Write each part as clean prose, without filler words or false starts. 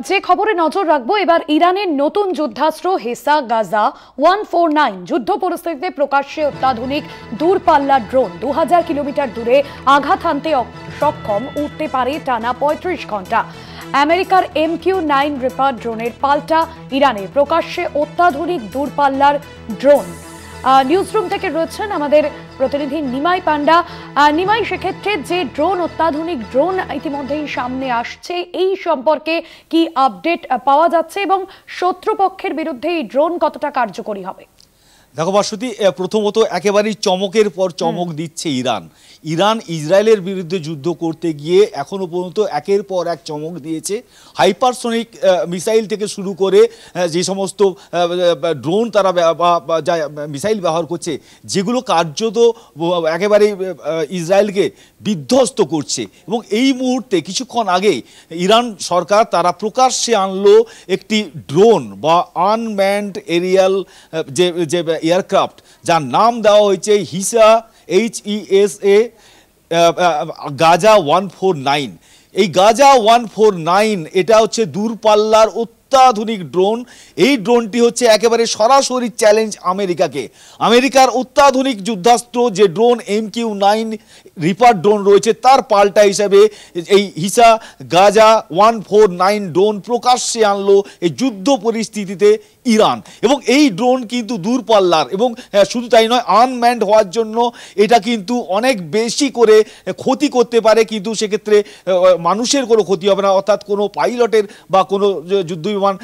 যে খবরে নজর রাখবো এবার, ইরানের নতুন যুদ্ধাস্ত্র হেসা গাজা 149 যুদ্ধ পরিস্থিতিতে প্রকাশ্যে অত্যাধুনিক দূরপাল্লার ড্রোন 2000 কিলোমিটার দূরে আঘাত হানতে সক্ষম, উঠতে পারে টানা 35 ঘন্টা। আমেরিকার MQ-9 রিপার ড্রোনের পাল্টা ইরানের প্রকাশ্যে অত্যাধুনিক দূরপাল্লার ড্রোন। নিউজরুম থেকে রয়েছেন আমাদের প্রতিনিধি নিমাই পান্ডা। নিমাই, সেক্ষেত্রে যে ড্রোন, অত্যাধুনিক ড্রোন ইতিমধ্যেই সামনে আসছে, এই সম্পর্কে কি আপডেট পাওয়া যাচ্ছে এবং শত্রুপক্ষের বিরুদ্ধে এই ড্রোন কতটা কার্যকরী হবে? দেখো বাসুতি, প্রথমত একেবারেই চমকের পর চমক দিচ্ছে ইরান। ইরান ইসরায়েলের বিরুদ্ধে যুদ্ধ করতে গিয়ে এখনো পর্যন্ত একের পর এক চমক দিয়েছে। হাইপারসোনিক মিসাইল থেকে শুরু করে যে সমস্ত ড্রোন তারা যা মিসাইল ব্যবহার করছে, যেগুলো কার্যত একেবারে ইসরায়েলকে বিধ্বস্ত করছে। এবং এই মুহূর্তে কিছুক্ষণ আগে ইরান সরকার তারা প্রকাশ্যে আনলো একটি ড্রোন বা আনম্যান্ড এরিয়াল যে এয়ারক্রাফট, যার নাম দেওয়া হয়েছে হিসা HESA গাজা 149। এই গাজা 149 এটা হচ্ছে দূরপাল্লার অত্যাধুনিক ড্রোন। এই ড্রোনটি হচ্ছে একেবারে সরাসরি চ্যালেঞ্জ আমেরিকাকে। আমেরিকার অত্যাধুনিক যুদ্ধাস্ত্র যে ড্রোন MQ-9 রিপার ড্রোন রয়েছে, তার পাল্টা হিসাবে এই হিসা গাজা 149 ড্রোন প্রকাশ্যে আনলো এই যুদ্ধ পরিস্থিতিতে ইরান। এবং এই ড্রোন কিন্তু দূরপাল্লার এবং শুধু তাই নয়, আনম্যান্ড হওয়ার জন্য এটা কিন্তু অনেক বেশি করে ক্ষতি করতে পারে, কিন্তু সেক্ষেত্রে মানুষের কোনো ক্ষতি হবে না, অর্থাৎ কোনো পাইলটের বা কোনো যুদ্ধবিমান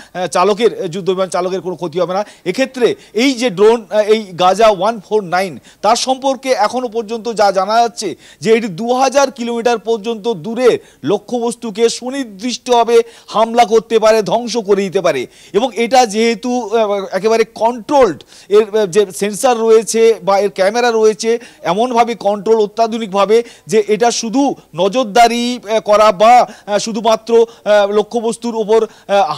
চালকের কোনো ক্ষতি হবে না। এক্ষেত্রে এই যে ড্রোন, এই গাজা 149, তার সম্পর্কে এখনো পর্যন্ত যা জানা যাচ্ছে যে এটি 2000 কিলোমিটার পর্যন্ত দূরে লক্ষ্যবস্তুকে সুনির্দিষ্টভাবে হামলা করতে পারে, ধ্বংস করে দিতে পারে। এবং এটা যেহেতু একেবারে কন্ট্রোলড, এর যে সেন্সার রয়েছে বা এর ক্যামেরা রয়েছে এমনভাবে কন্ট্রোল অত্যাধুনিকভাবে যে এটা শুধু নজরদারি করা বা শুধুমাত্র লক্ষ্যবস্তুর উপর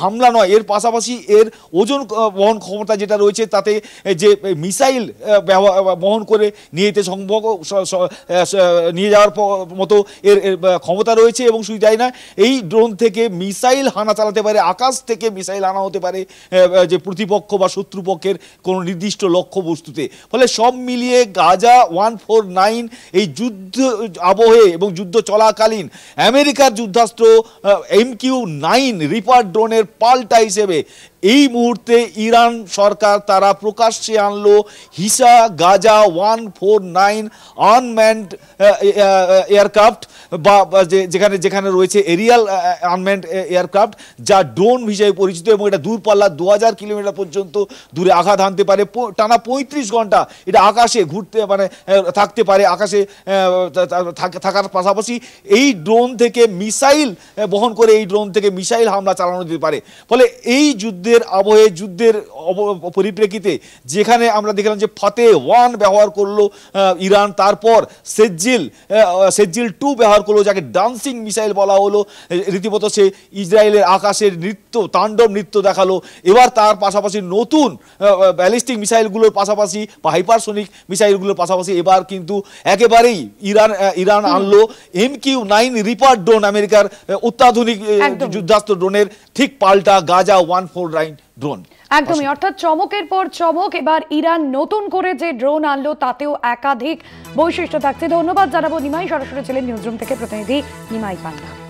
হামলা নয়, এর পাশাপাশি এর ওজন বহন ক্ষমতা যেটা রয়েছে, তাতে যে মিসাইল বহন করে নিয়ে যাওয়ার মতো এর ক্ষমতা রয়েছে। এবং শুধু তাই না, এই ড্রোন থেকে মিসাইল হানা চালাতে পারে, আকাশ থেকে মিসাইল হানা হতে পারে যে প্রতিপক্ষ বা শত্রুপক্ষের কোনো নির্দিষ্ট লক্ষ্যবস্তুতে। ফলে সব মিলিয়ে গাজা 149 এই যুদ্ধ আবহে এবং যুদ্ধ চলাকালীন আমেরিকার যুদ্ধাস্ত্র MQ-9 রিপার ড্রোনের পাল্টা হিসেবে এই মুহূর্তে ইরান সরকার তারা প্রকাশ্যে আনলো হিসা গাজা 149 আনম্যান্ড এয়ারক্রাফট, বা যেখানে যেখানে রয়েছে এরিয়াল আনম্যান্ড এয়ারক্রাফট, যা ড্রোন হিসেবে পরিচিত। এবং এটা দূরপাল্লা 2000 কিলোমিটার পর্যন্ত দূরে আঘাত হানতে পারে, টানা 35 ঘন্টা এটা আকাশে ঘুরতে থাকতে পারে, আকাশে থাকার পাশাপাশি এই ড্রোন থেকে মিসাইল বহন করে এই ড্রোন থেকে মিসাইল হামলা চালানো যেতে পারে। ফলে এই যুদ্ধের আবহে, যুদ্ধের পরিপ্রেক্ষিতে যেখানে আমরা দেখলাম যে ফাতে-1 ব্যবহার করলো ইরান, তারপর সেজ্জিল 2 ব্যবহার করলো, যাকে ডান্সিং মিসাইল বলা হলো। রীতিমতো সে ইসরায়েলের আকাশের তাণ্ডব নৃত্য দেখালো। এবার তার পাশাপাশি নতুন ব্যালিস্টিক মিসাইলগুলোর পাশাপাশি বা হাইপারসোনিক মিসাইলগুলোর পাশাপাশি এবার কিন্তু একেবারেই ইরান আনলো MQ-9 রিপার ড্রোন, আমেরিকার অত্যাধুনিক যুদ্ধাস্ত্র ড্রোনের ঠিক পাল্টা গাজা 149 ড্রোন। একদমই, অর্থাৎ চমকের পর চমক। এবার ইরান নতুন করে যে ড্রোন আনলো তাতেও একাধিক বৈশিষ্ট্য থাকছে। ধন্যবাদ জানাবো নিমাই, সরাসরি ছিলেন নিউজরুম থেকে প্রতিনিধি নিমাই পান্ডা।